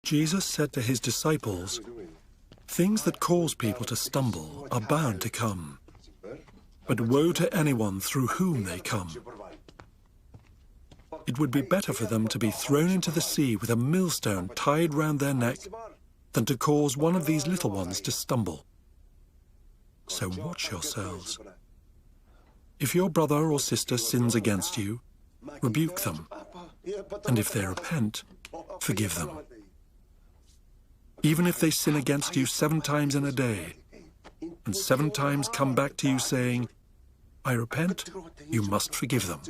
Jesus said to his disciples, "Things that cause people to stumble are bound to come, but woe to anyone through whom they come. It would be better for them to be thrown into the sea with a millstone tied round their neck than to cause one of these little ones to stumble. So watch yourselves. If your brother or sister sins against you, rebuke them, and if they repent, forgive them. Even if they sin against you 7 times in a day, and 7 times come back to you saying, 'I repent,' you must forgive them."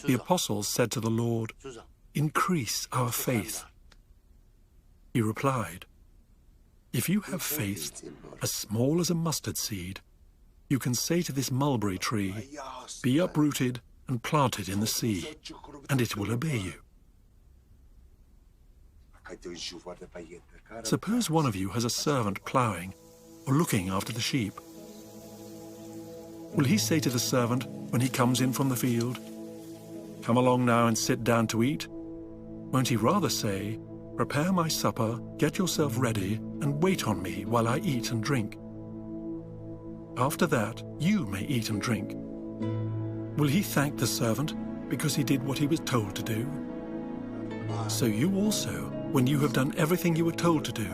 The apostles said to the Lord, "Increase our faith." He replied, "If you have faith as small as a mustard seed, you can say to this mulberry tree, 'Be uprooted and planted in the sea,' and it will obey you." Suppose one of you has a servant ploughing or looking after the sheep. Will he say to the servant when he comes in from the field, "Come along now and sit down to eat"? Won't he rather say, "Prepare my supper, get yourself ready, and wait on me while I eat and drink? After that, you may eat and drink"? Will he thank the servant because he did what he was told to do? So you also, when you have done everything you were told to do,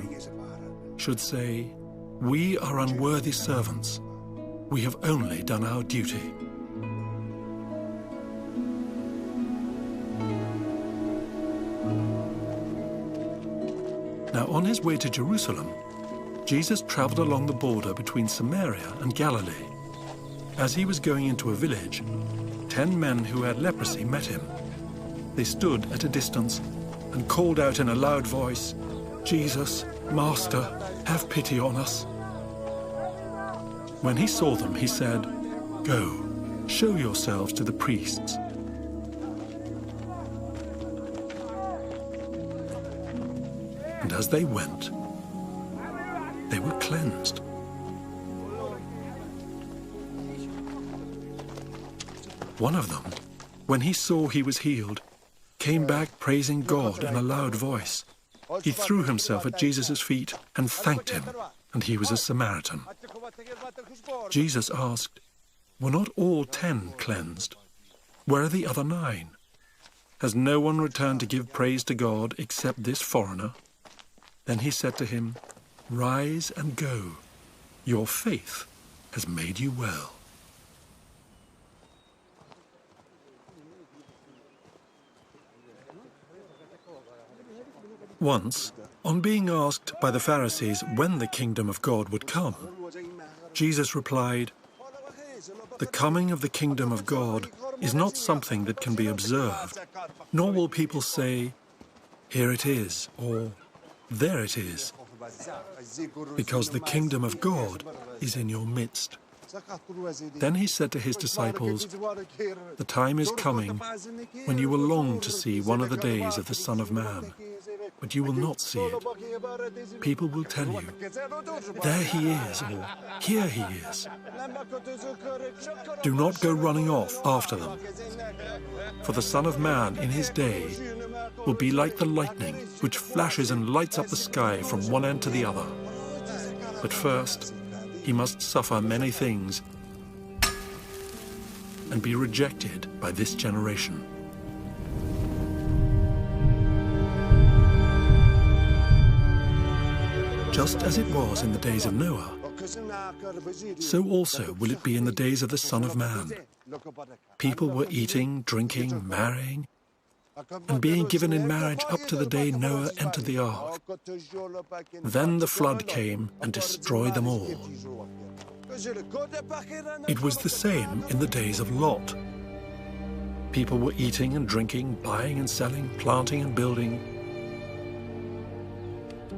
should say, "We are unworthy servants. We have only done our duty." Now, on his way to Jerusalem, Jesus traveled along the border between Samaria and Galilee. As he was going into a village, 10 men who had leprosy met him. They stood at a distance and called out in a loud voice, "Jesus, Master, have pity on us." When he saw them, he said, "Go, show yourselves to the priests." And as they went, they were cleansed. One of them, when he saw he was healed, came back praising God in a loud voice. He threw himself at Jesus' feet and thanked him, and he was a Samaritan. Jesus asked, "Were not all 10 cleansed? Where are the other 9? Has no one returned to give praise to God except this foreigner?" Then he said to him, "Rise and go. Your faith has made you well." Once, on being asked by the Pharisees when the kingdom of God would come, Jesus replied, "The coming of the kingdom of God is not something that can be observed, nor will people say, 'Here it is,' or 'There it is,' because the kingdom of God is in your midst." Then he said to his disciples, "The time is coming when you will long to see one of the days of the Son of Man, but you will not see it. People will tell you, 'There he is,' or 'Here he is.' Do not go running off after them, for the Son of Man in his day will be like the lightning which flashes and lights up the sky from one end to the other. But first, he must suffer many things and be rejected by this generation." Just as it was in the days of Noah, so also will it be in the days of the Son of Man. People were eating, drinking, marrying, and being given in marriage up to the day Noah entered the ark. Then the flood came and destroyed them all. It was the same in the days of Lot. People were eating and drinking, buying and selling, planting and building.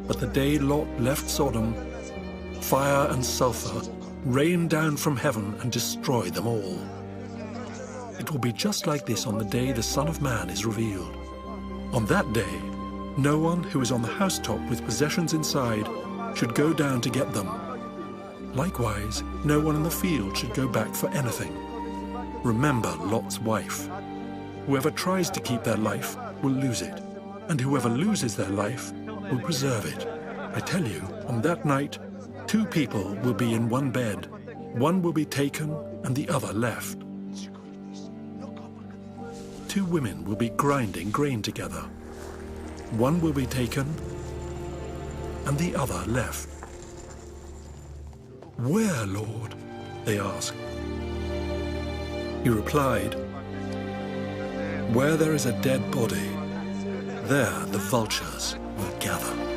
But the day Lot left Sodom, fire and sulfur rained down from heaven and destroyed them all. It will be just like this on the day the Son of Man is revealed. On that day, no one who is on the housetop with possessions inside should go down to get them. Likewise, no one in the field should go back for anything. Remember Lot's wife. Whoever tries to keep their life will lose it, and whoever loses their life will preserve it. I tell you, on that night, 2 people will be in one bed. One will be taken and the other left. 2 women will be grinding grain together. One will be taken and the other left. Where, Lord? They asked. He replied, where there is a dead body, there the vultures will gather.